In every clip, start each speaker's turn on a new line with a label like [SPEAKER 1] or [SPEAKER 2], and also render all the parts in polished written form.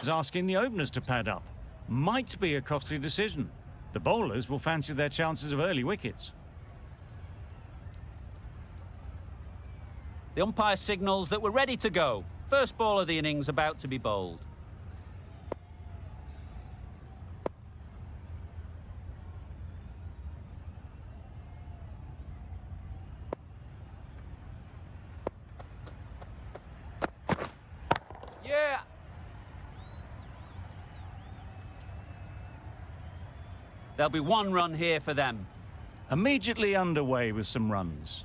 [SPEAKER 1] is asking the openers to pad up. Might be a costly decision. The bowlers will fancy their chances of early wickets.
[SPEAKER 2] The umpire signals that we're ready to go. First ball of the innings about to be bowled.
[SPEAKER 3] Yeah.
[SPEAKER 2] There'll be 1 run here for them.
[SPEAKER 1] Immediately underway with some runs.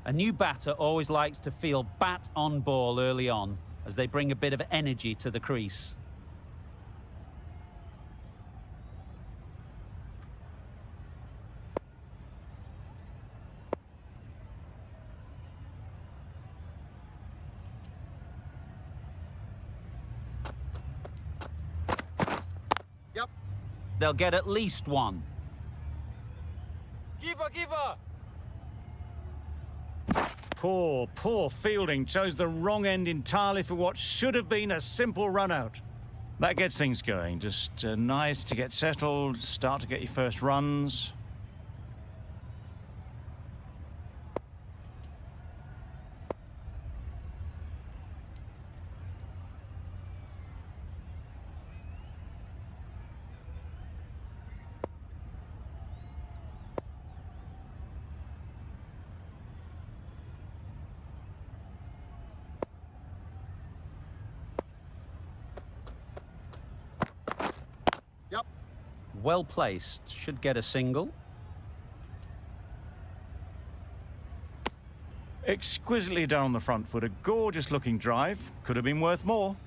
[SPEAKER 2] A new batter always likes to feel bat on ball early on, as they bring a bit of energy to the crease.
[SPEAKER 3] Yep.
[SPEAKER 2] They'll get at least 1.
[SPEAKER 3] Keeper.
[SPEAKER 1] Poor fielding. Chose the wrong end entirely for what should have been a simple run out. That gets things going. Just nice to get settled, start to get your first runs.
[SPEAKER 3] Yep.
[SPEAKER 2] Well placed. Should get a single.
[SPEAKER 1] Exquisitely down on the front foot. A gorgeous looking drive. Could have been worth more.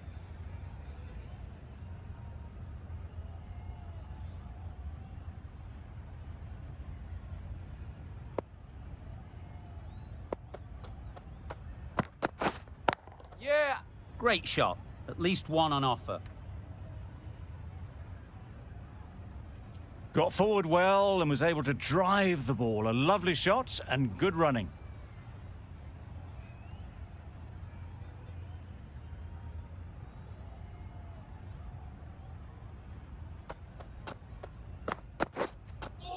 [SPEAKER 3] Yeah.
[SPEAKER 2] Great shot. At least 1 on offer.
[SPEAKER 1] Got forward well and was able to drive the ball. A lovely shot and good running.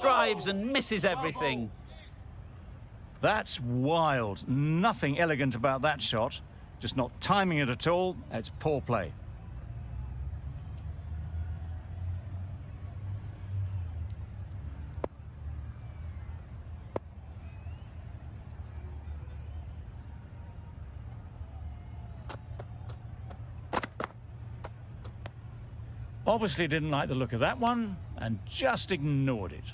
[SPEAKER 2] Drives and misses everything.
[SPEAKER 1] That's wild. Nothing elegant about that shot. Just not timing it at all. It's poor play. Obviously didn't like the look of that one and just ignored it.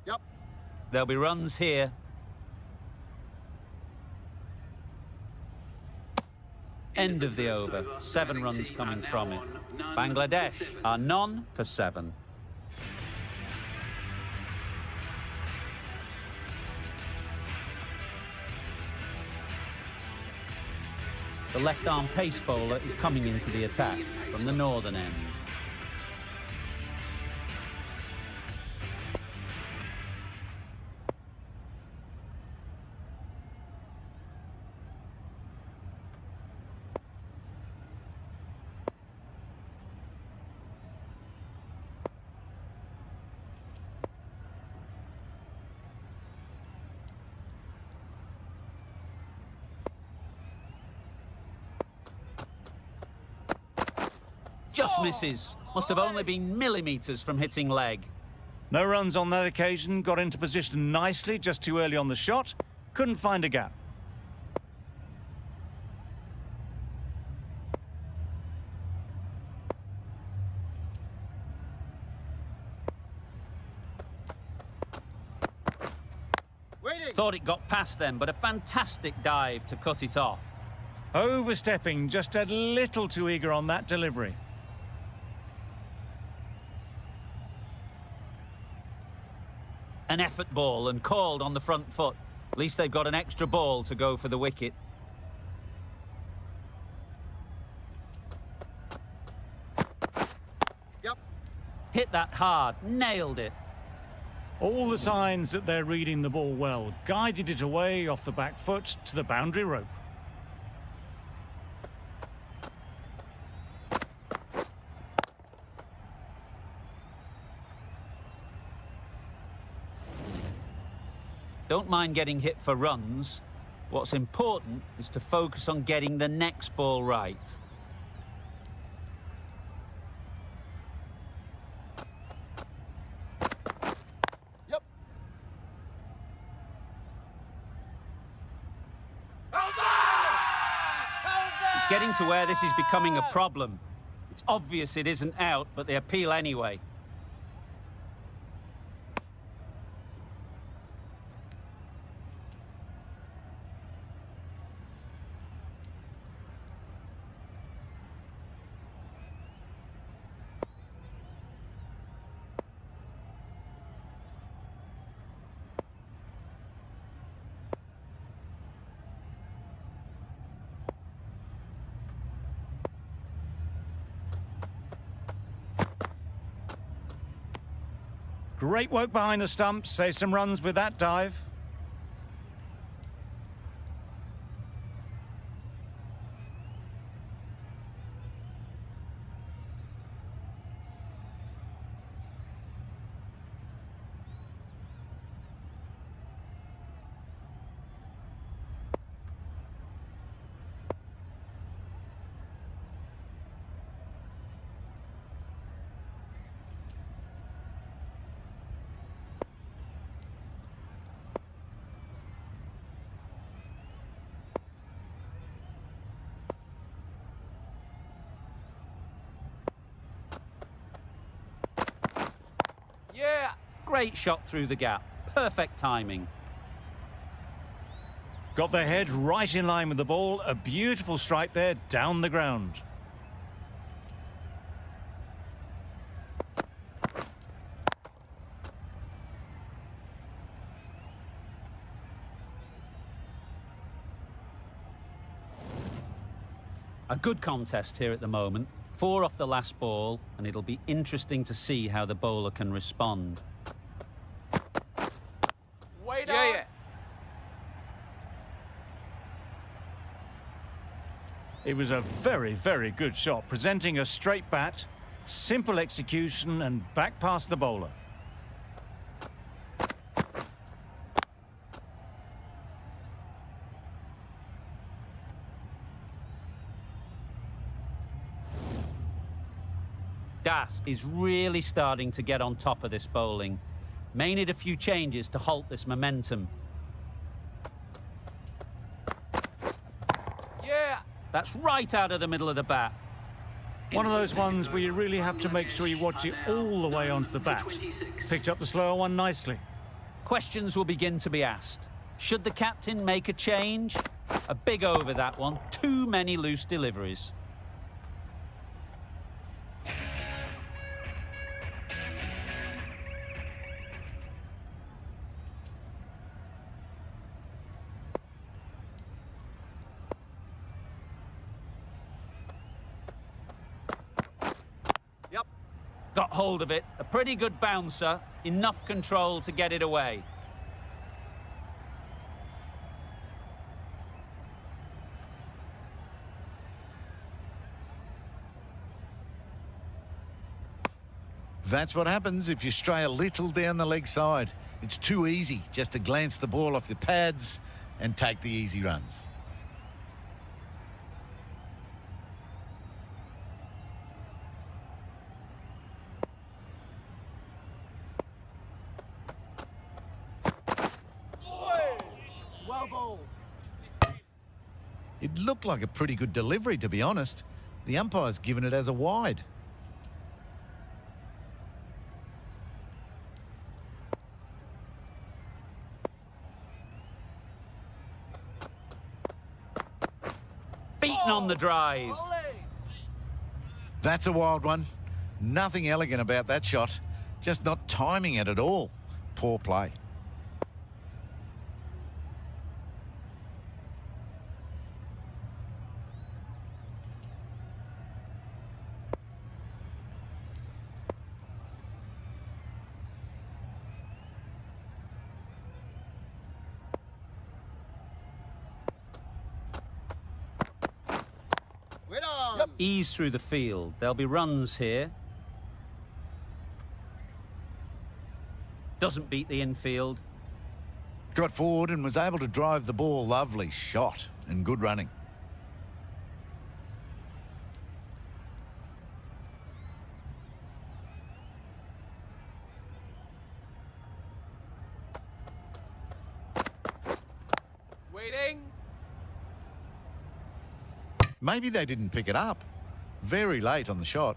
[SPEAKER 3] Yep.
[SPEAKER 2] There'll be runs here. End of the over. 7 runs coming from it. Bangladesh are none for 7. The left-arm pace bowler is coming into the attack from the northern end. Just misses. Must have only been millimetres from hitting leg.
[SPEAKER 1] No runs on that occasion. Got into position nicely, just too early on the shot. Couldn't find a gap.
[SPEAKER 3] Waiting.
[SPEAKER 2] Thought it got past them, but a fantastic dive to cut it off.
[SPEAKER 1] Overstepping, just a little too eager on that delivery.
[SPEAKER 2] An effort ball and called on the front foot. At least they've got an extra ball to go for the wicket.
[SPEAKER 3] Yep.
[SPEAKER 2] Hit that hard, nailed it.
[SPEAKER 1] All the signs that they're reading the ball well. Guided it away off the back foot to the boundary rope.
[SPEAKER 2] Don't mind getting hit for runs. What's important is to focus on getting the next ball right.
[SPEAKER 3] Yep.
[SPEAKER 2] It's getting to where this is becoming a problem. It's obvious it isn't out, but they appeal anyway.
[SPEAKER 1] Great work behind the stumps. Save some runs with that dive.
[SPEAKER 3] Yeah.
[SPEAKER 2] Great shot through the gap. Perfect timing.
[SPEAKER 1] Got their head right in line with the ball. A beautiful strike there down the ground.
[SPEAKER 2] A good contest here at the moment. 4 off the last ball, and it'll be interesting to see how the bowler can respond.
[SPEAKER 3] Wait yeah.
[SPEAKER 1] It was a very, very good shot, presenting a straight bat, simple execution, and back past the bowler.
[SPEAKER 2] Das is really starting to get on top of this bowling. May need a few changes to halt this momentum.
[SPEAKER 3] Yeah.
[SPEAKER 2] That's right out of the middle of the bat.
[SPEAKER 1] One of those ones where you really have to make sure you watch it all the way onto the bat. Picked up the slower one nicely.
[SPEAKER 2] Questions will begin to be asked. Should the captain make a change? A big over that one. Too many loose deliveries.
[SPEAKER 3] Yep.
[SPEAKER 2] Got hold of it. A pretty good bouncer. Enough control to get it away.
[SPEAKER 4] That's what happens if you stray a little down the leg side. It's too easy just to glance the ball off the pads and take the easy runs.
[SPEAKER 3] Well bowled.
[SPEAKER 4] It looked like a pretty good delivery, to be honest. The umpire's given it as a wide.
[SPEAKER 2] Beaten on the drive.
[SPEAKER 4] That's a wild one. Nothing elegant about that shot. Just not timing it at all. Poor play.
[SPEAKER 2] Ease through the field. There'll be runs here. Doesn't beat the infield.
[SPEAKER 4] Got forward and was able to drive the ball. Lovely shot and good running.
[SPEAKER 3] Waiting.
[SPEAKER 4] Maybe they didn't pick it up. Very late on the shot.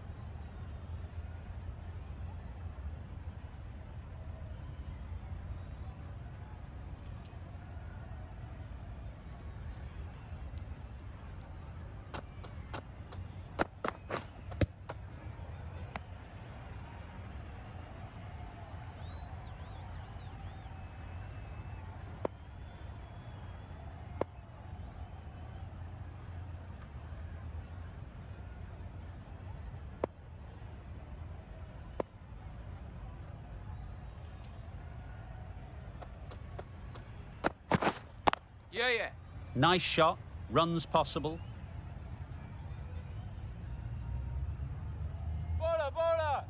[SPEAKER 3] Yeah, yeah.
[SPEAKER 2] Nice shot. Runs possible.
[SPEAKER 3] Bola, bola.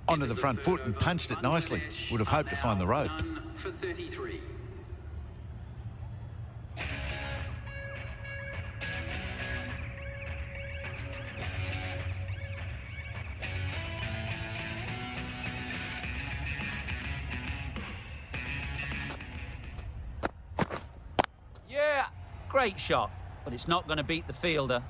[SPEAKER 4] Onto the front foot and punched it nicely. Would have hoped to find the rope.
[SPEAKER 5] For 33.
[SPEAKER 3] Yeah.
[SPEAKER 2] Great shot, but it's not going to beat the fielder.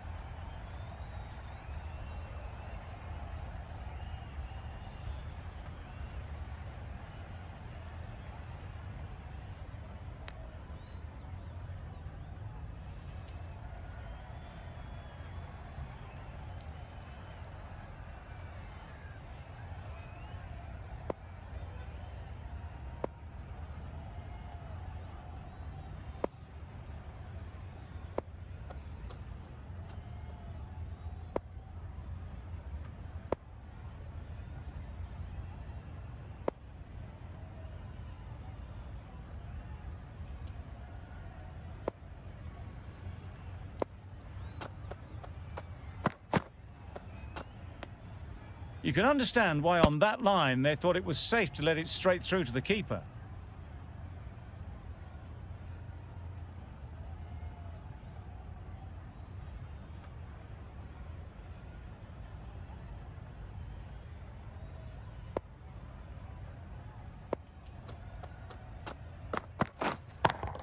[SPEAKER 1] You can understand why on that line they thought it was safe to let it straight through to the keeper.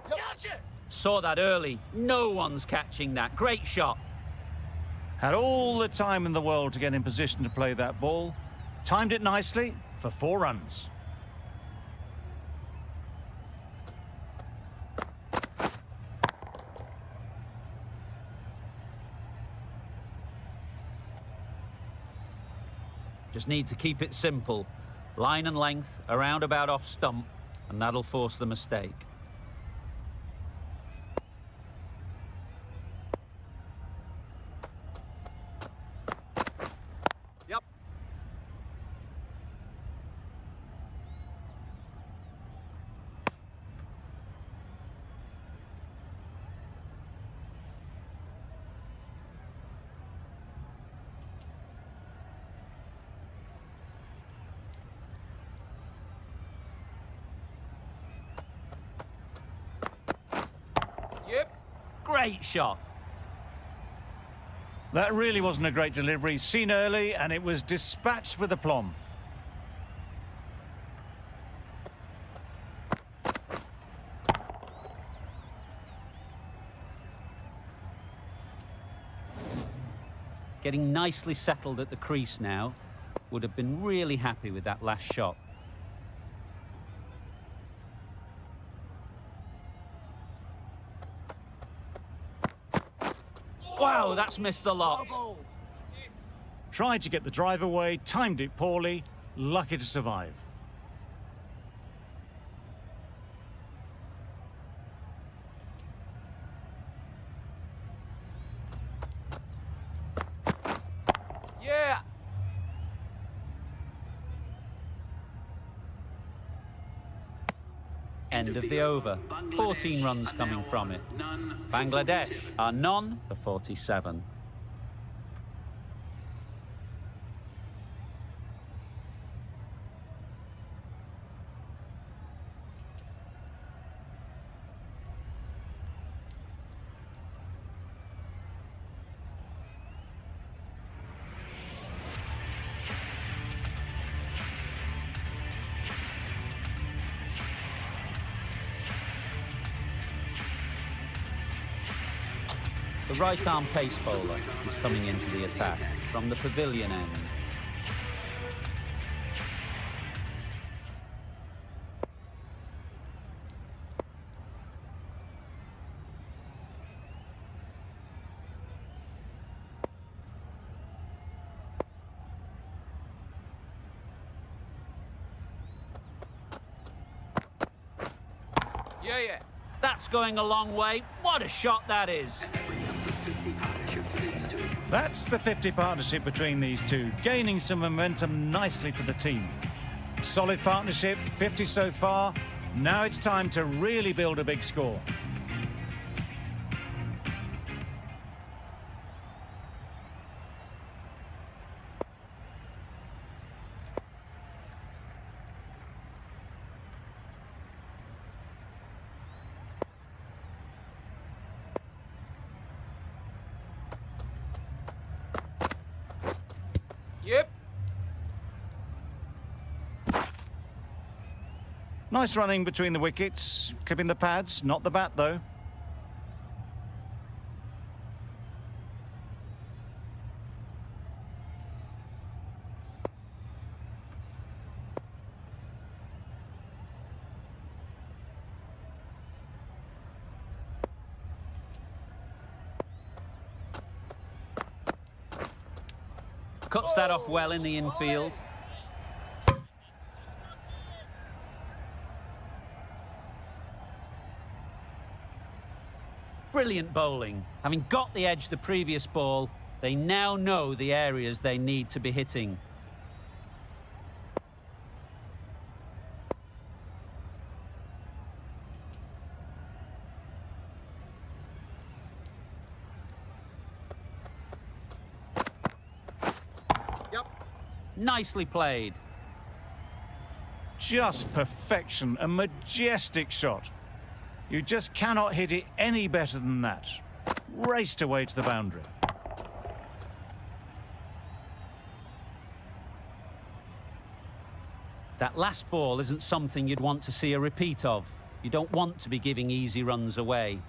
[SPEAKER 3] Gotcha.
[SPEAKER 2] Saw that early. No one's catching that. Great shot.
[SPEAKER 1] Had all the time in the world to get in position to play that ball. Timed it nicely for 4 runs.
[SPEAKER 2] Just need to keep it simple. Line and length, around about off stump, and that'll force the mistake.
[SPEAKER 3] Yep. Yep.
[SPEAKER 2] Great shot.
[SPEAKER 1] That really wasn't a great delivery. Seen early, and it was dispatched with aplomb.
[SPEAKER 2] Getting nicely settled at the crease now. Would have been really happy with that last shot. Wow, that's missed the lot.
[SPEAKER 3] Bowled.
[SPEAKER 1] Tried to get the drive away, timed it poorly, lucky to survive.
[SPEAKER 3] Yeah.
[SPEAKER 2] End of the over. 14 runs coming from it. Bangladesh are none for 47. The right-arm pace bowler is coming into the attack from the pavilion end.
[SPEAKER 3] Yeah, yeah.
[SPEAKER 2] That's going a long way. What a shot that is.
[SPEAKER 1] That's the 50 partnership between these two, gaining some momentum nicely for the team. Solid partnership, 50 so far. Now it's time to really build a big score.
[SPEAKER 3] Yep.
[SPEAKER 1] Nice running between the wickets, clipping the pads, not the bat though.
[SPEAKER 2] Cuts that off well in the infield. Brilliant bowling. Having got the edge the previous ball, they now know the areas they need to be hitting. Nicely played.
[SPEAKER 1] Just perfection, a majestic shot. You just cannot hit it any better than that. Raced away to the boundary.
[SPEAKER 2] That last ball isn't something you'd want to see a repeat of. You don't want to be giving easy runs away.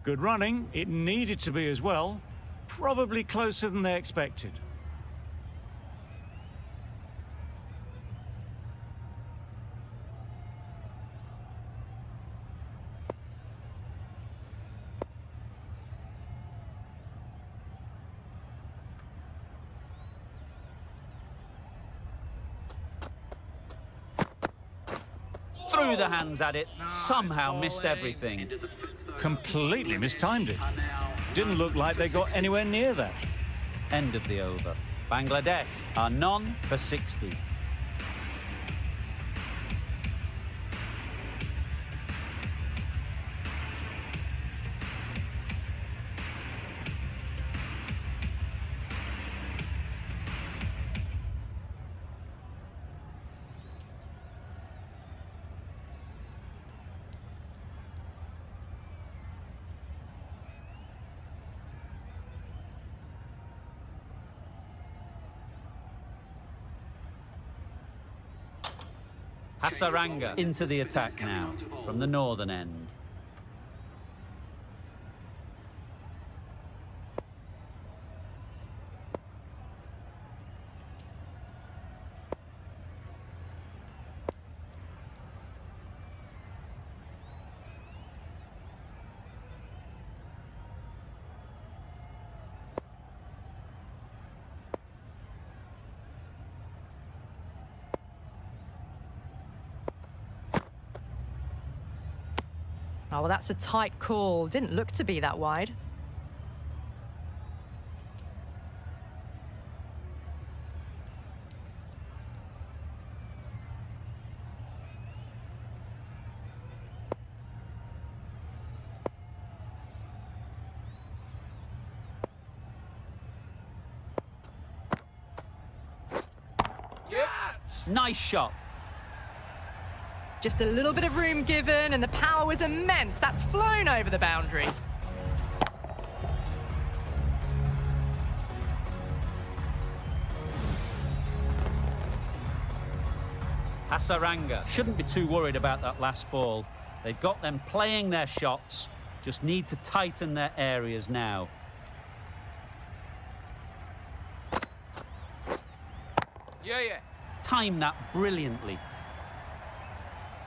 [SPEAKER 1] Good running. It needed to be as well. Probably closer than they expected.
[SPEAKER 2] Threw the hands at it, somehow missed everything.
[SPEAKER 1] Completely mistimed it. Didn't look like they got anywhere near that.
[SPEAKER 2] End of the over. Bangladesh are none for 60. Hasaranga into the attack now from the northern end.
[SPEAKER 5] Oh, well, that's a tight call. Didn't look to be that wide.
[SPEAKER 3] Yep.
[SPEAKER 2] Nice shot.
[SPEAKER 5] Just a little bit of room given, and the power was immense. That's flown over the boundary.
[SPEAKER 2] Hasaranga shouldn't be too worried about that last ball. They've got them playing their shots, just need to tighten their areas now.
[SPEAKER 3] Yeah.
[SPEAKER 2] Time that brilliantly.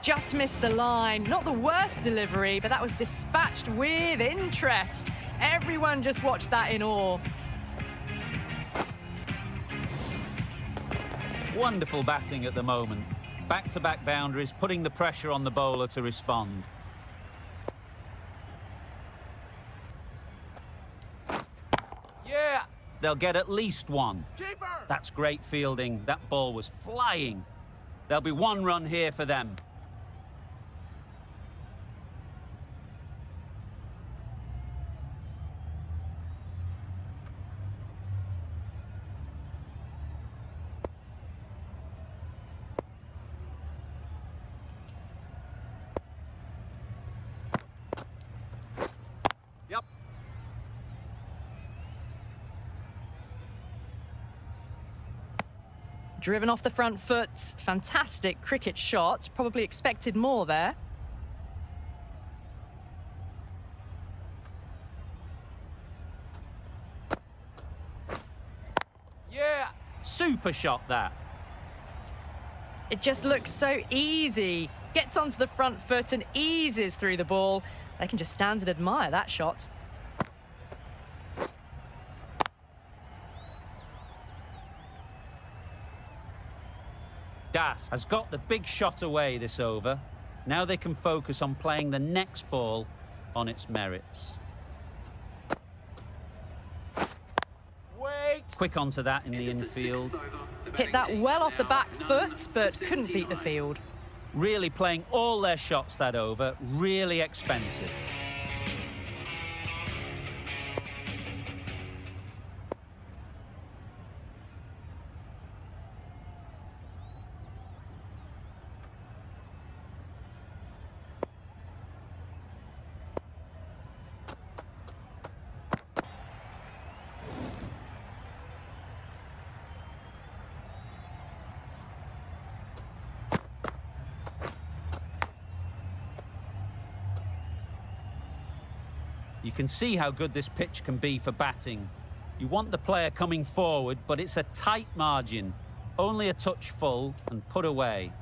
[SPEAKER 5] Just missed the line. Not the worst delivery, but that was dispatched with interest. Everyone just watched that in awe.
[SPEAKER 2] Wonderful batting at the moment. Back-to-back boundaries, putting the pressure on the bowler to respond.
[SPEAKER 3] Yeah.
[SPEAKER 2] They'll get at least one.
[SPEAKER 3] Keeper.
[SPEAKER 2] That's great fielding. That ball was flying. There'll be one run here for them.
[SPEAKER 3] Yep.
[SPEAKER 5] Driven off the front foot. Fantastic cricket shot. Probably expected more there.
[SPEAKER 3] Yeah.
[SPEAKER 2] Super shot, that.
[SPEAKER 5] It just looks so easy. Gets onto the front foot and eases through the ball. They can just stand and admire that shot.
[SPEAKER 2] Das has got the big shot away this over. Now they can focus on playing the next ball on its merits.
[SPEAKER 3] Wait.
[SPEAKER 2] Quick onto that in the infield.
[SPEAKER 5] Hit that well off the back foot, but couldn't beat the field.
[SPEAKER 2] Really playing all their shots that over. Really expensive. You can see how good this pitch can be for batting. You want the player coming forward, but it's a tight margin. Only a touch full and put away.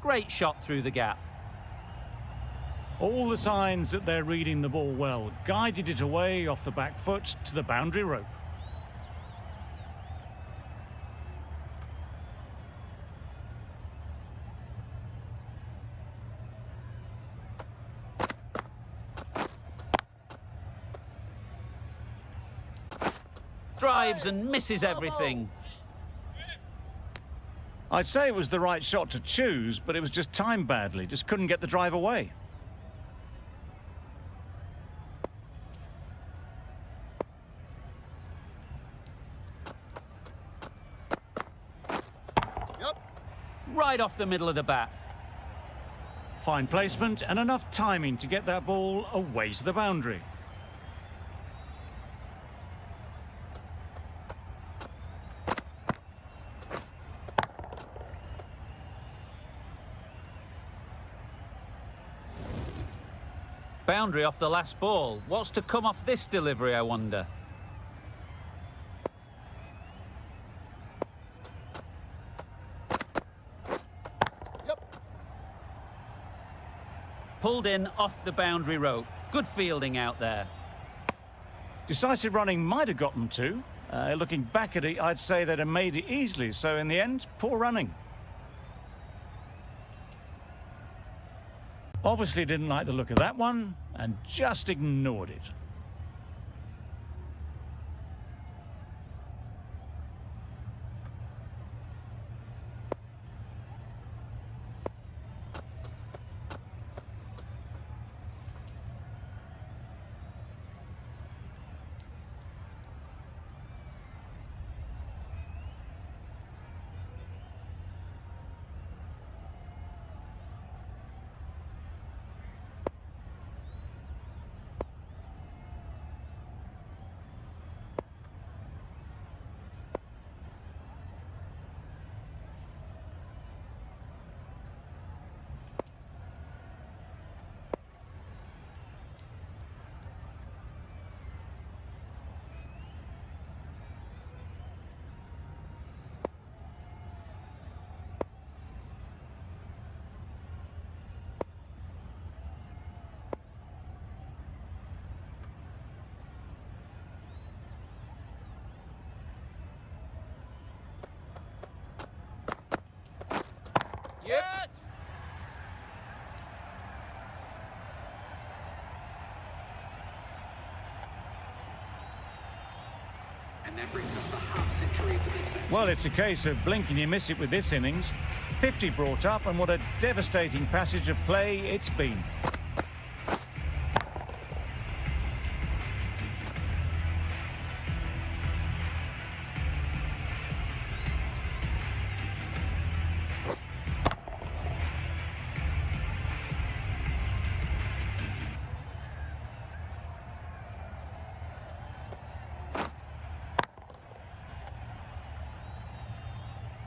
[SPEAKER 2] Great shot through the gap.
[SPEAKER 1] All the signs that they're reading the ball well. Guided it away off the back foot to the boundary rope.
[SPEAKER 2] Drives and misses everything.
[SPEAKER 1] I'd say it was the right shot to choose, but it was just timed badly. Just couldn't get the drive away.
[SPEAKER 2] Right off the middle of the bat.
[SPEAKER 1] Fine placement and enough timing to get that ball away to the boundary.
[SPEAKER 2] Boundary off the last ball. What's to come off this delivery, I wonder? Pulled in off the boundary rope. Good fielding out there.
[SPEAKER 1] Decisive running might have got them to. Looking back at it, I'd say they'd have made it easily. So in the end, poor running. Obviously didn't like the look of that one and just ignored it.
[SPEAKER 3] Yep.
[SPEAKER 6] And that brings up the half century for this batsman.
[SPEAKER 1] Well, it's a case of blink and you miss it with this innings. 50 brought up, and what a devastating passage of play it's been.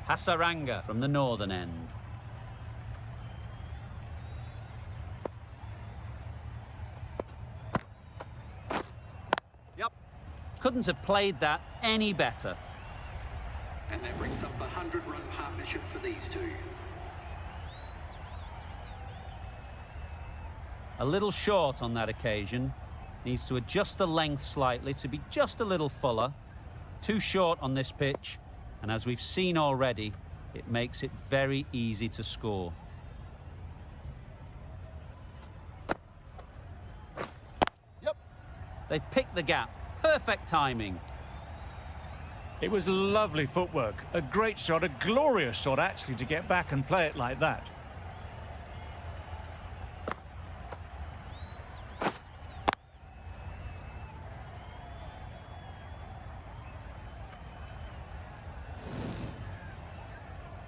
[SPEAKER 2] Hasaranga from the northern end.
[SPEAKER 3] Yep.
[SPEAKER 2] Couldn't have played that any better.
[SPEAKER 6] And that brings up the 100-run partnership for these two.
[SPEAKER 2] A little short on that occasion. Needs to adjust the length slightly to be just a little fuller. Too short on this pitch. And as we've seen already, it makes it very easy to score.
[SPEAKER 3] Yep.
[SPEAKER 2] They've picked the gap. Perfect timing.
[SPEAKER 1] It was lovely footwork. A great shot, a glorious shot actually, to get back and play it like that.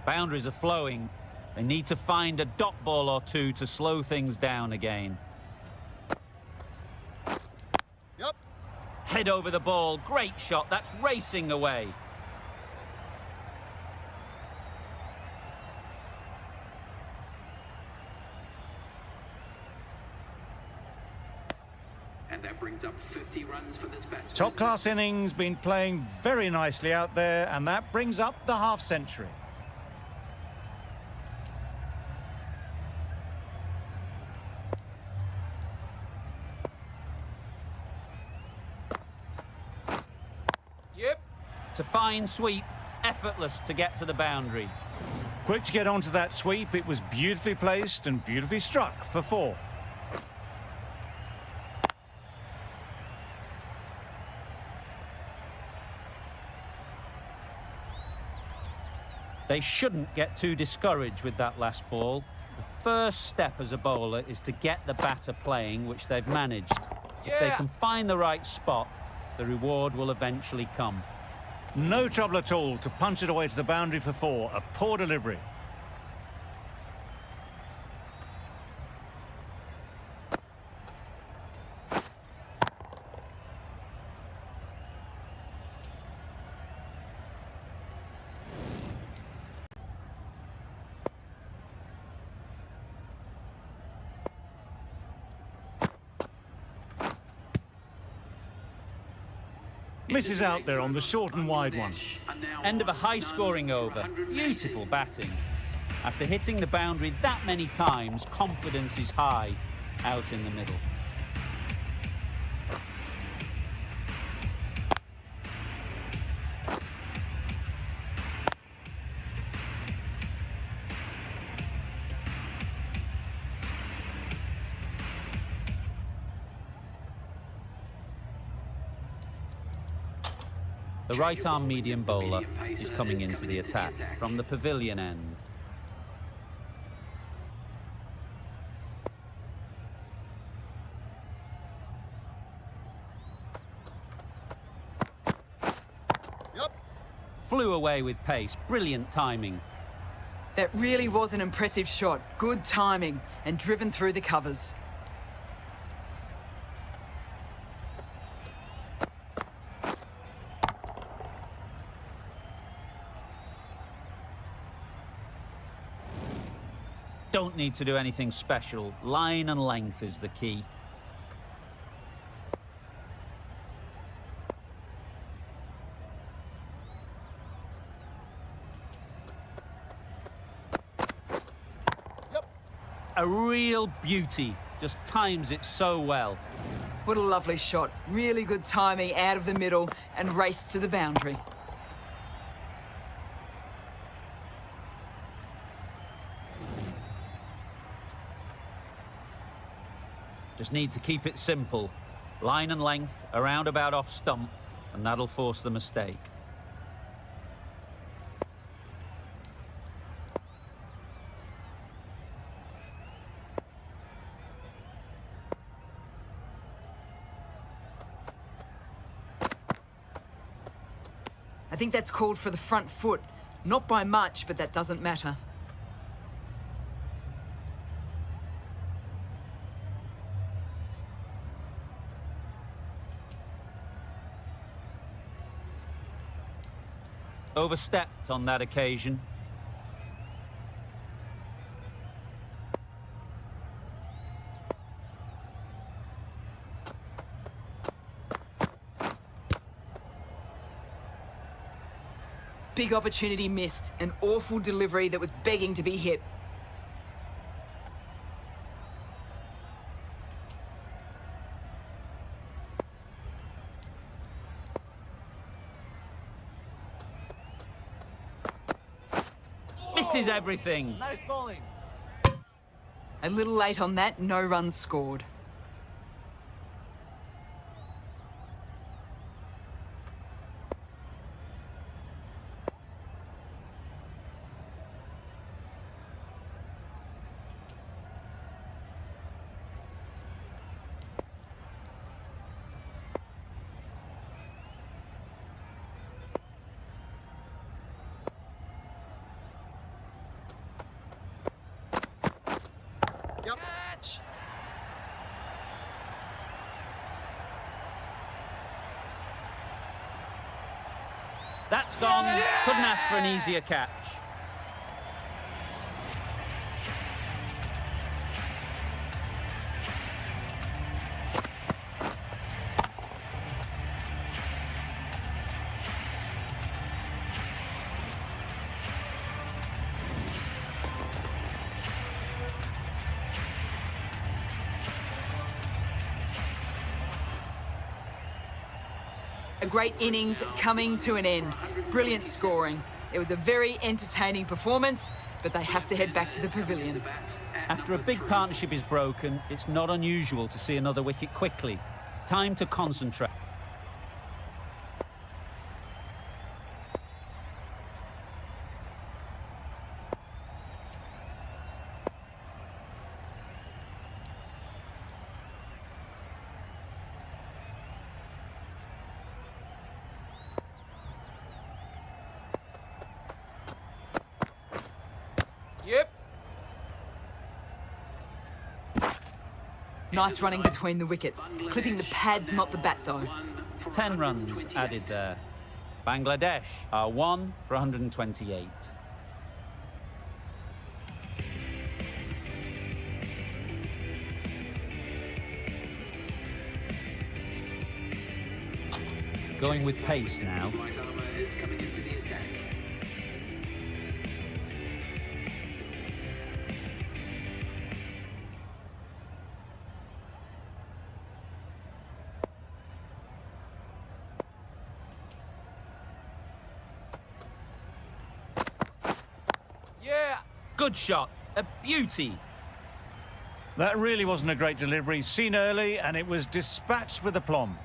[SPEAKER 2] Boundaries are flowing. They need to find a dot ball or two to slow things down again.
[SPEAKER 3] Yep.
[SPEAKER 2] Head over the ball. Great shot. That's racing away.
[SPEAKER 6] And that brings up 50 runs for this batsman.
[SPEAKER 1] Top-class innings, been playing very nicely out there, and that brings up the half-century.
[SPEAKER 2] It's a fine sweep, effortless to get to the boundary.
[SPEAKER 1] Quick to get onto that sweep. It was beautifully placed and beautifully struck for 4.
[SPEAKER 2] They shouldn't get too discouraged with that last ball. The first step as a bowler is to get the batter playing, which they've managed. If they can find the right spot, the reward will eventually come.
[SPEAKER 1] No trouble at all to punch it away to the boundary for 4. A poor delivery. Misses out there on the short and wide one.
[SPEAKER 2] End of a high-scoring over. Beautiful batting. After hitting the boundary that many times, confidence is high out in the middle. The right-arm medium bowler is coming into the attack from the pavilion end.
[SPEAKER 3] Yep.
[SPEAKER 2] Flew away with pace, brilliant timing.
[SPEAKER 7] That really was an impressive shot. Good timing and driven through the covers.
[SPEAKER 2] Don't need to do anything special. Line and length is the key.
[SPEAKER 3] Yep.
[SPEAKER 2] A real beauty. Just times it so well.
[SPEAKER 7] What a lovely shot. Really good timing out of the middle and race to the boundary.
[SPEAKER 2] Just need to keep it simple. Line and length, around about off stump, and that'll force the mistake.
[SPEAKER 7] I think that's called for the front foot. Not by much, but that doesn't matter.
[SPEAKER 2] Overstepped on that occasion.
[SPEAKER 7] Big opportunity missed. An awful delivery that was begging to be hit.
[SPEAKER 2] Misses everything.
[SPEAKER 3] Nice bowling.
[SPEAKER 7] A little late on that, no runs scored.
[SPEAKER 3] Yep.
[SPEAKER 2] That's gone. Couldn't ask for an easier catch.
[SPEAKER 7] A great innings coming to an end. Brilliant scoring. It was a very entertaining performance, but they have to head back to the pavilion.
[SPEAKER 2] After a big partnership is broken, it's not unusual to see another wicket quickly. Time to concentrate.
[SPEAKER 3] Yep.
[SPEAKER 7] Nice running between the wickets. Clipping the pads, not the bat, though.
[SPEAKER 2] 10 runs added there. Bangladesh are 1 for 128. Going with pace now.
[SPEAKER 6] Right armour is coming into the attack.
[SPEAKER 3] Yeah.
[SPEAKER 2] Good shot, a beauty.
[SPEAKER 1] That really wasn't a great delivery. Seen early, and it was dispatched with aplomb.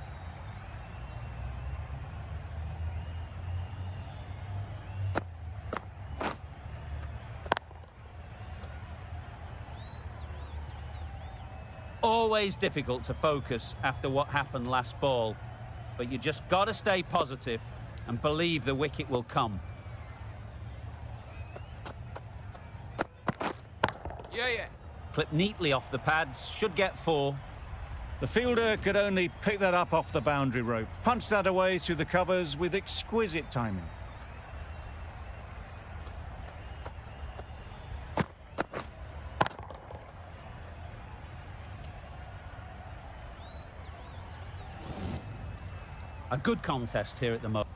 [SPEAKER 2] Always difficult to focus after what happened last ball, but you just got to stay positive and believe the wicket will come.
[SPEAKER 3] Yeah.
[SPEAKER 2] Clip neatly off the pads, should get 4.
[SPEAKER 1] The fielder could only pick that up off the boundary rope. Punched that away through the covers with exquisite timing.
[SPEAKER 2] A good contest here at the moment.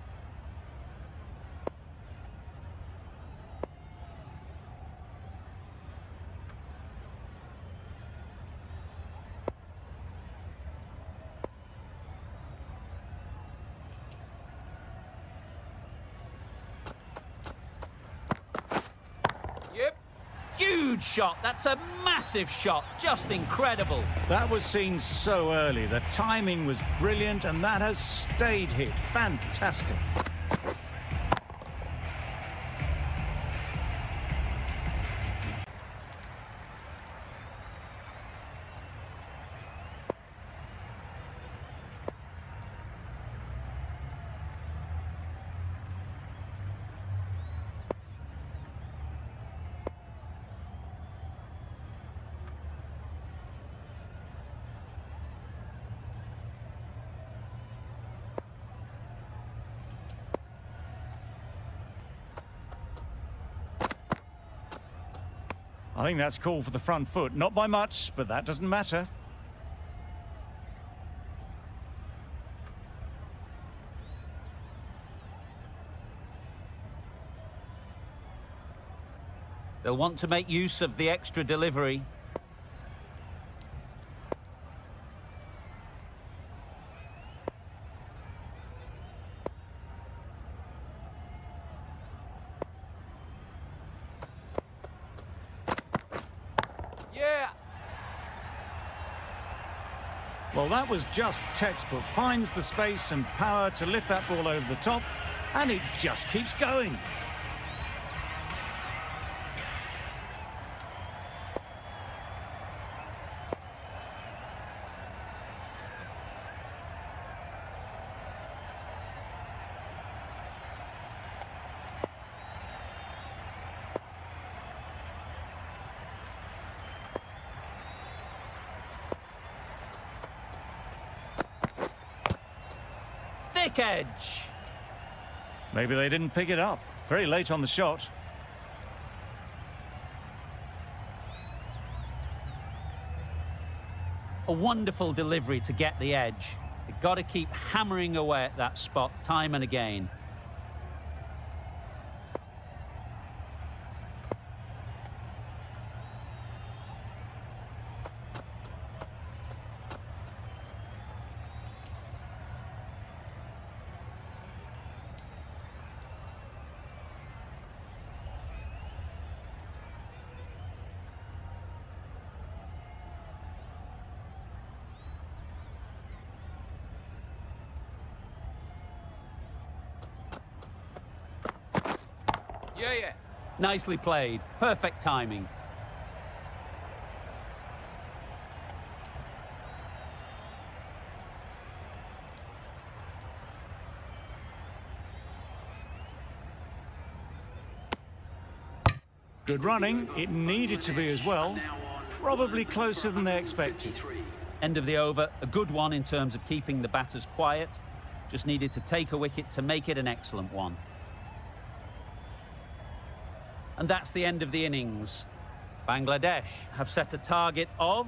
[SPEAKER 3] Yep.
[SPEAKER 2] Huge shot, that's a massive shot, just incredible.
[SPEAKER 1] That was seen so early. The timing was brilliant, and that has stayed hit. Fantastic. I think that's called for the front foot. Not by much, but that doesn't matter.
[SPEAKER 2] They'll want to make use of the extra delivery.
[SPEAKER 3] Yeah.
[SPEAKER 1] Well, that was just textbook. Finds the space and power to lift that ball over the top, and it just keeps going.
[SPEAKER 2] Thick edge.
[SPEAKER 1] Maybe they didn't pick it up. Very late on the shot.
[SPEAKER 2] A wonderful delivery to get the edge. You've got to keep hammering away at that spot time and again.
[SPEAKER 3] Yeah, yeah.
[SPEAKER 2] Nicely played. Perfect timing.
[SPEAKER 1] Good running. It needed to be as well. Probably closer than they expected.
[SPEAKER 2] End of the over. A good one in terms of keeping the batters quiet. Just needed to take a wicket to make it an excellent one. And that's the end of the innings. Bangladesh have set a target of...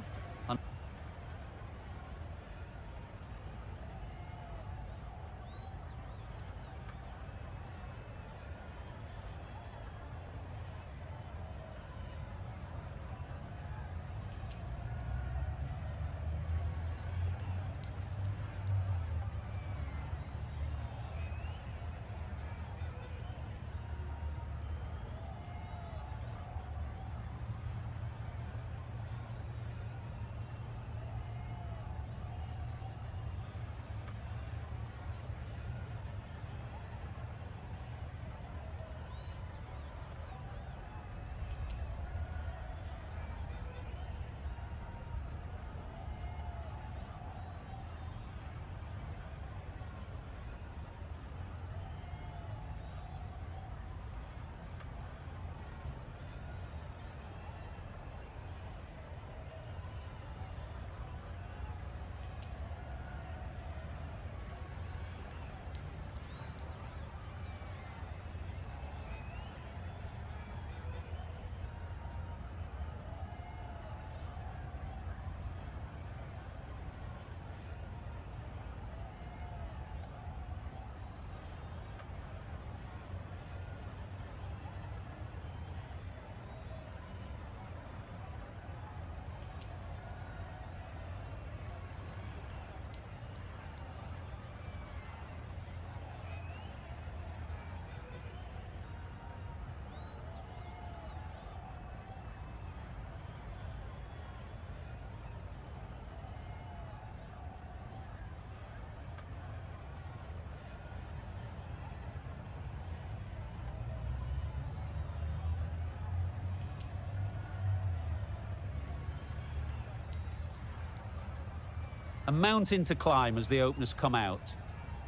[SPEAKER 2] A mountain to climb as the openers come out.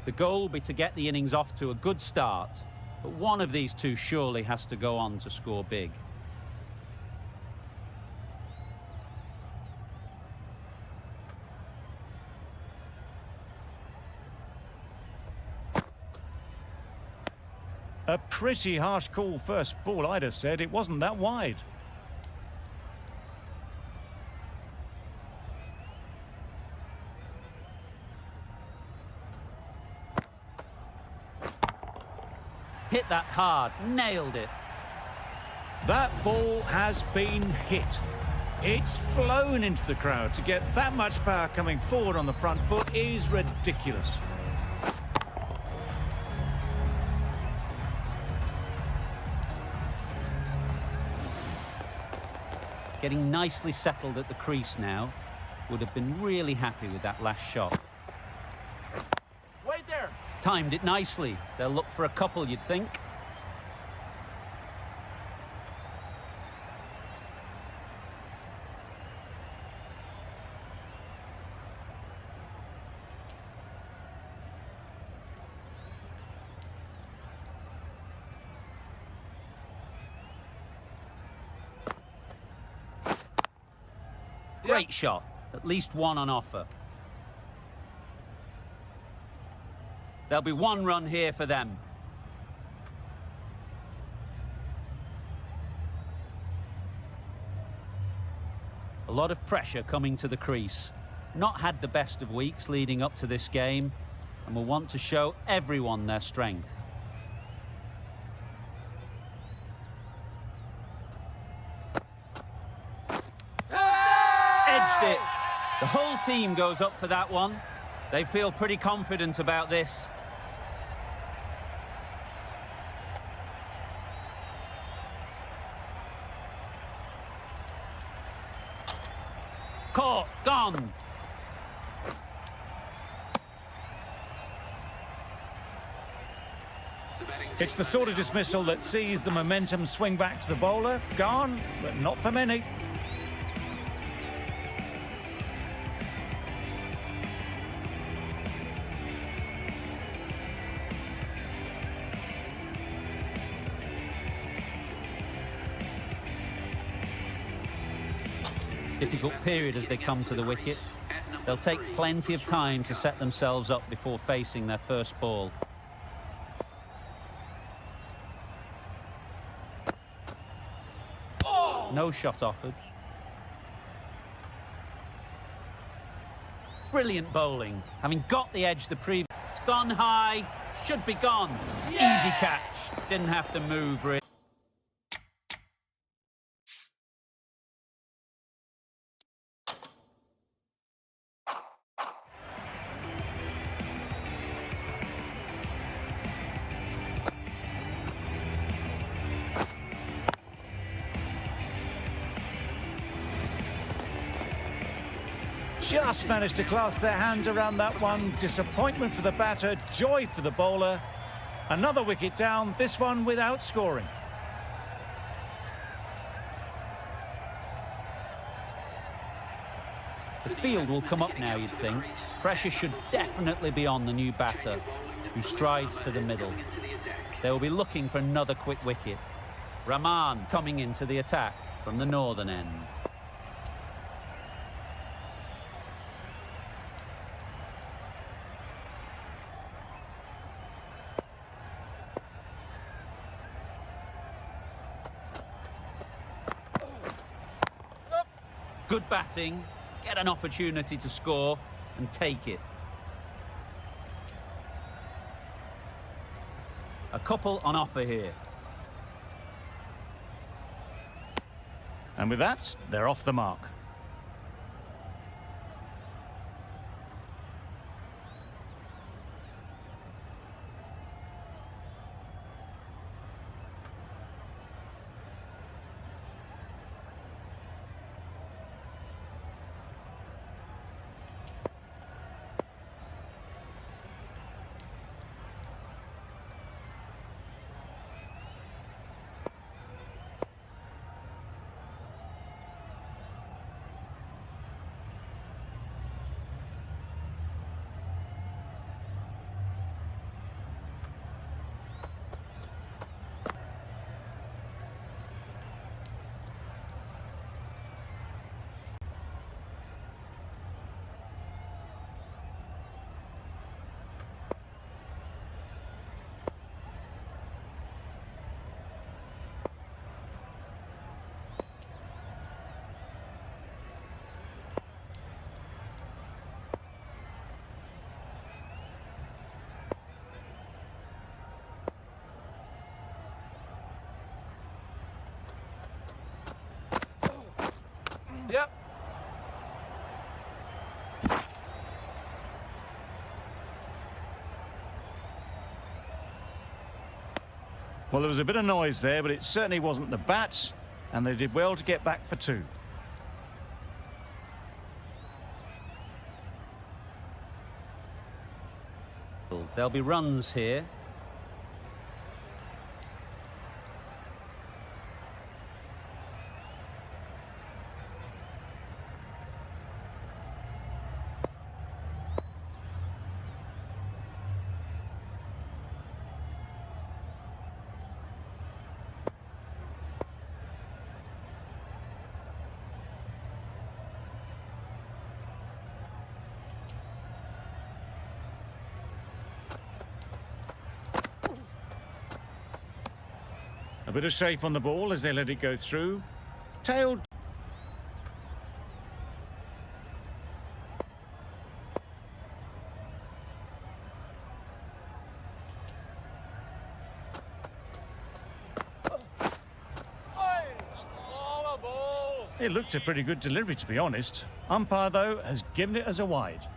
[SPEAKER 2] The goal will be to get the innings off to a good start, but one of these two surely has to go on to score big.
[SPEAKER 1] A pretty harsh call first ball, I'd have said. It wasn't that wide.
[SPEAKER 2] Hit that hard, nailed it.
[SPEAKER 1] That ball has been hit. It's flown into the crowd. To get that much power coming forward on the front foot is ridiculous.
[SPEAKER 2] Getting nicely settled at the crease now. Would have been really happy with that last shot.
[SPEAKER 3] Wait there.
[SPEAKER 2] Timed it nicely. They'll look for a couple, you'd think. Great shot. At least one on offer. There'll be one run here for them. A lot of pressure coming to the crease. Not had the best of weeks leading up to this game, and will want to show everyone their strength. Edged it. The whole team goes up for that one. They feel pretty confident about this. Caught, gone.
[SPEAKER 1] It's the sort of dismissal that sees the momentum swing back to the bowler. Gone, but not for many.
[SPEAKER 2] Difficult period as they come to the wicket. They'll take plenty of time to set themselves up before facing their first ball. No shot offered. Brilliant bowling. Having got the edge the previous... It's gone high. Should be gone. Easy catch. Didn't have to move really.
[SPEAKER 1] Just managed to clasp their hands around that one. Disappointment for the batter, joy for the bowler. Another wicket down, this one without scoring.
[SPEAKER 2] The field will come up now, you'd think. Pressure should definitely be on the new batter, who strides to the middle. They will be looking for another quick wicket. Rahman coming into the attack from the northern end. Good batting, get an opportunity to score and take it. A couple on offer here.
[SPEAKER 1] And with that, they're off the mark.
[SPEAKER 3] Yep.
[SPEAKER 1] Well, there was a bit of noise there, but it certainly wasn't the bat, and they did well to get back for two.
[SPEAKER 2] There'll be runs here.
[SPEAKER 1] A bit of shape on the ball as they let it go through. Tailed. It looked a pretty good delivery, to be honest. Umpire, though, has given it as a wide.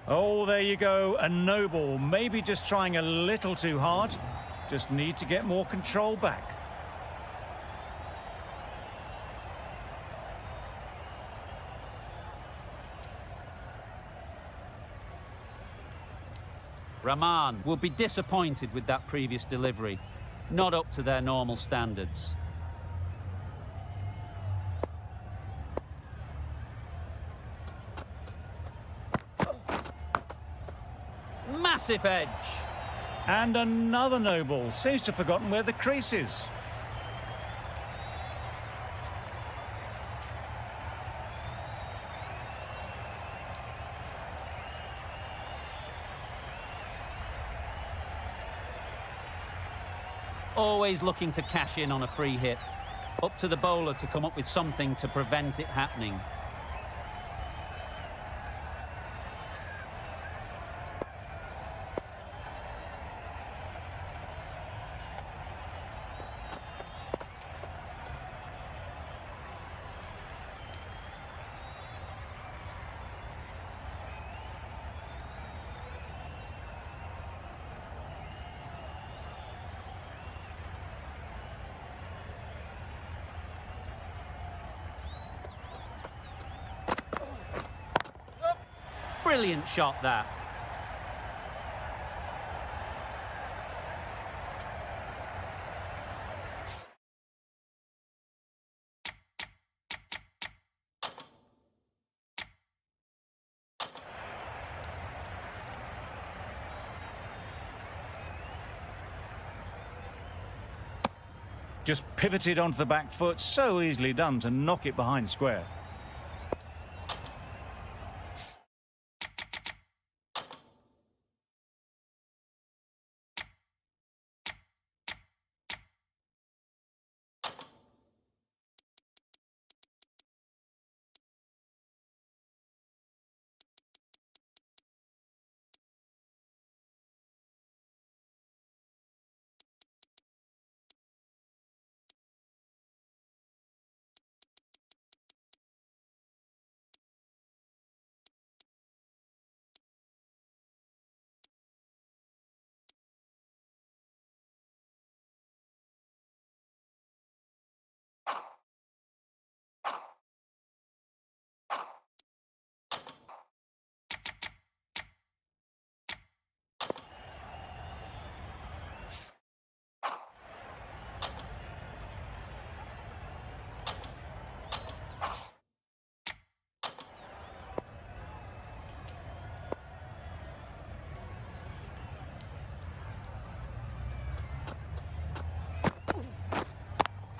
[SPEAKER 1] Oh, there you go, a no ball. Maybe just trying a little too hard. Just need to get more control back.
[SPEAKER 2] Rahman will be disappointed with that previous delivery. Not up to their normal standards. Massive edge.
[SPEAKER 1] And another no ball. Seems to have forgotten where the crease is.
[SPEAKER 2] Always looking to cash in on a free hit. Up to the bowler to come up with something to prevent it happening. Brilliant shot, that.
[SPEAKER 1] Just pivoted onto the back foot. So easily done to knock it behind square.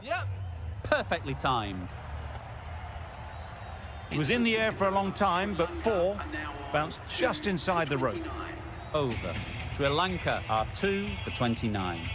[SPEAKER 3] Yep.
[SPEAKER 2] Perfectly timed.
[SPEAKER 1] It was in the air for a long time, but four bounced just inside the rope.
[SPEAKER 2] Over. Sri Lanka are 2 for 29.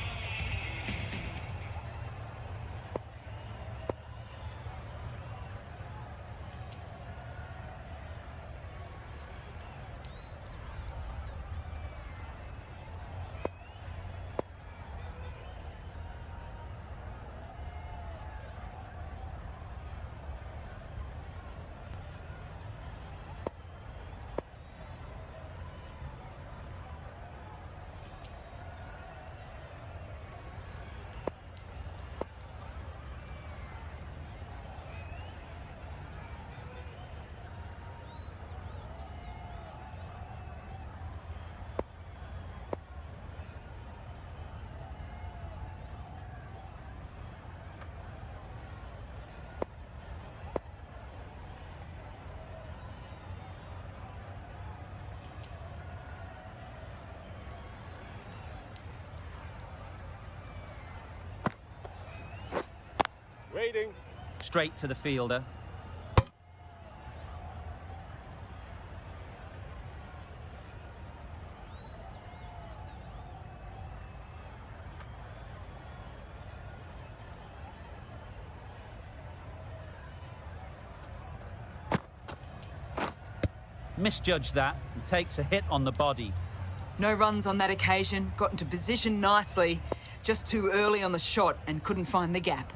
[SPEAKER 3] Waiting.
[SPEAKER 2] Straight to the fielder. Misjudged that and takes a hit on the body.
[SPEAKER 7] No runs on that occasion, got into position nicely, just too early on the shot and couldn't find the gap.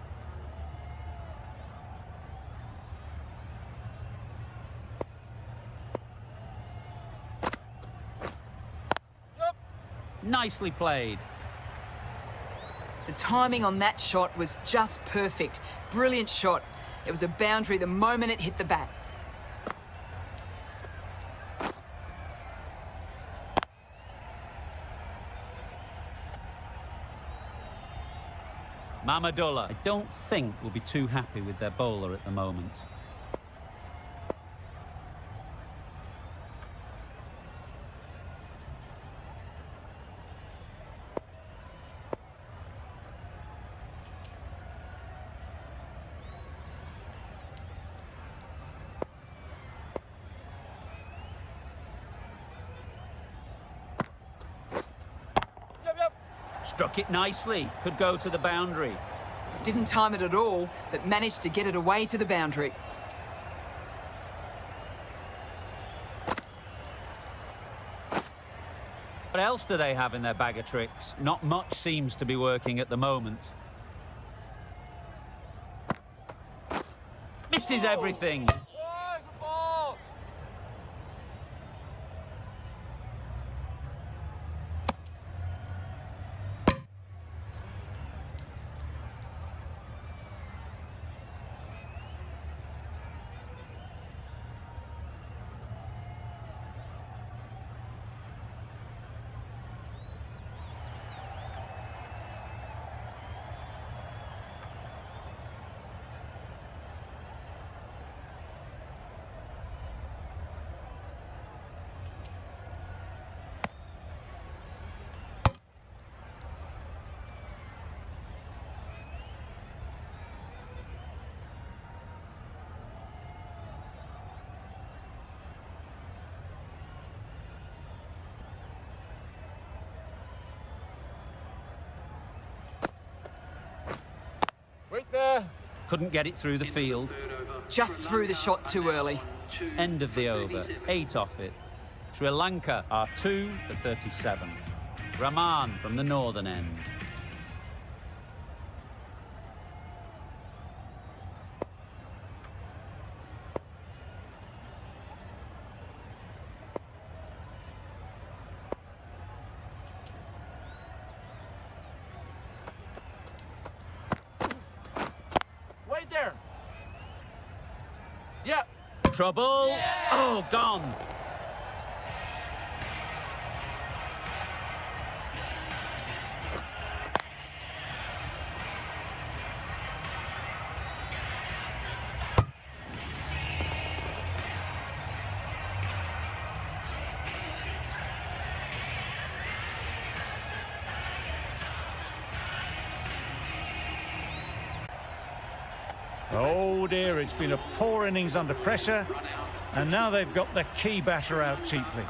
[SPEAKER 2] Nicely played.
[SPEAKER 7] The timing on that shot was just perfect. Brilliant shot. It was a boundary the moment it hit the bat.
[SPEAKER 2] Mamadullah, I don't think will be too happy with their bowler at the moment. Struck it nicely. Could go to the boundary.
[SPEAKER 7] Didn't time it at all, but managed to get it away to the boundary.
[SPEAKER 2] What else do they have in their bag of tricks? Not much seems to be working at the moment. Misses everything.
[SPEAKER 3] Oh, good ball. Wait there.
[SPEAKER 2] Couldn't get it through the field.
[SPEAKER 7] Just threw the shot too early.
[SPEAKER 2] End of the over. 8 off it. Sri Lanka are 2 for 37. Rahman from the northern end.
[SPEAKER 3] Wait there. Yeah.
[SPEAKER 2] Trouble. Oh, gone.
[SPEAKER 1] Oh dear, it's been a poor innings under pressure, and now they've got the key batter out cheaply.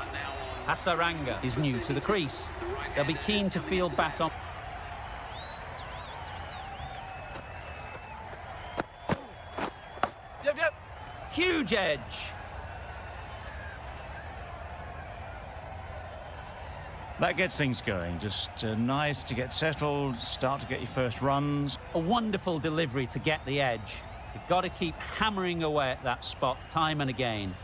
[SPEAKER 2] Hasaranga is new to the crease. They'll be keen to field bat on.
[SPEAKER 3] Yep.
[SPEAKER 2] Huge edge.
[SPEAKER 1] That gets things going. Just nice to get settled, start to get your first runs.
[SPEAKER 2] A wonderful delivery to get the edge. You've got to keep hammering away at that spot time and again.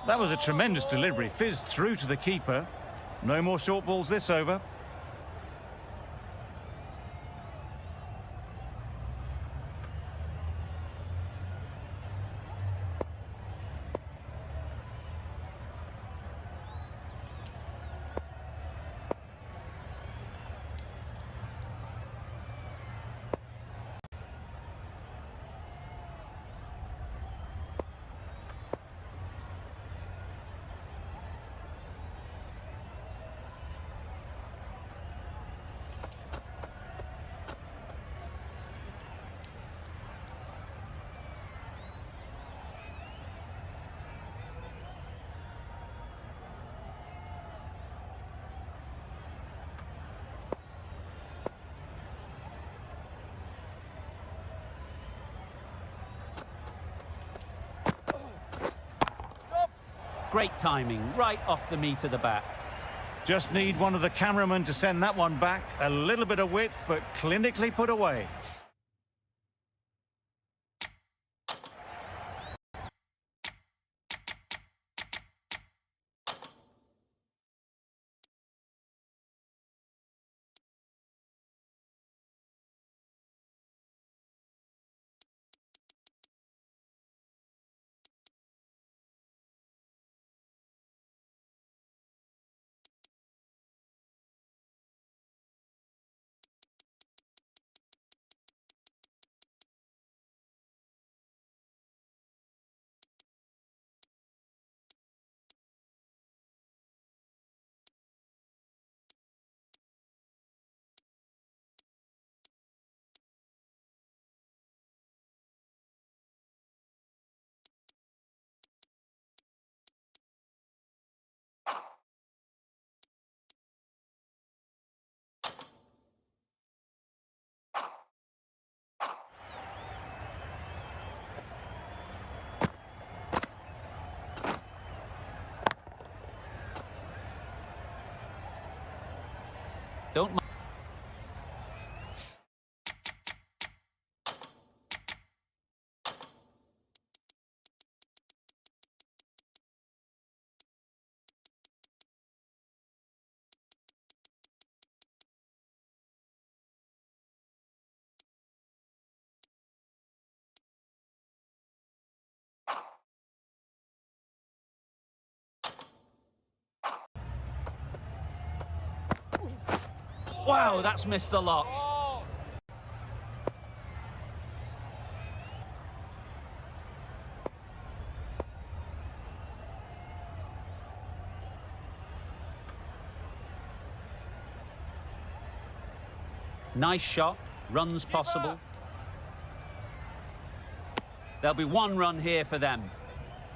[SPEAKER 1] That was a tremendous delivery. Fizzed through to the keeper. No more short balls this over.
[SPEAKER 2] Great timing, right off the meat of the bat.
[SPEAKER 1] Just need one of the cameramen to send that one back. A little bit of width, but clinically put away.
[SPEAKER 2] Don't mind. Wow, that's missed the lot.
[SPEAKER 3] Ball.
[SPEAKER 2] Nice shot, runs possible. There'll be one run here for them.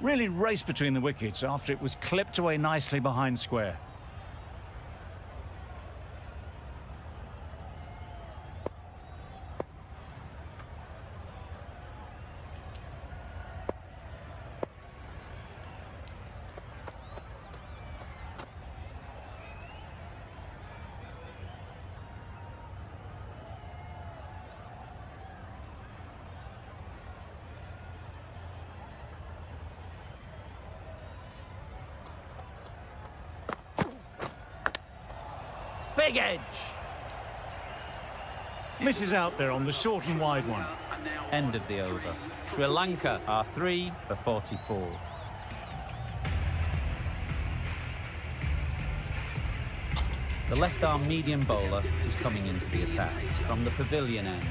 [SPEAKER 1] Really raced between the wickets after it was clipped away nicely behind square.
[SPEAKER 2] Big edge.
[SPEAKER 1] Misses out there on the short and wide one.
[SPEAKER 2] End of the over. Sri Lanka are 3 for 44. The left-arm medium bowler is coming into the attack from the pavilion end.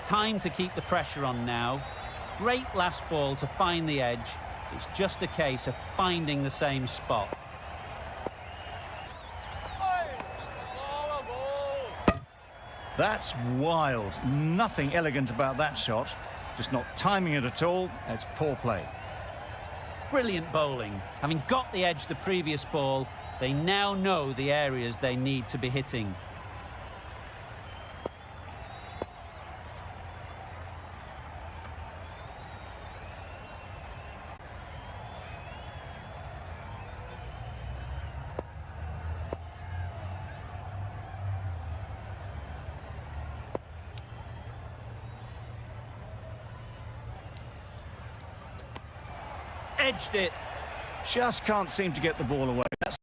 [SPEAKER 2] Time to keep the pressure on now. Great last ball to find the edge. It's just a case of finding the same spot.
[SPEAKER 1] That's wild. Nothing elegant about that shot. Just not timing it at all. It's poor play.
[SPEAKER 2] Brilliant bowling. Having got the edge the previous ball, they now know the areas they need to be hitting. Edged it.
[SPEAKER 1] Just can't seem to get the ball away. That's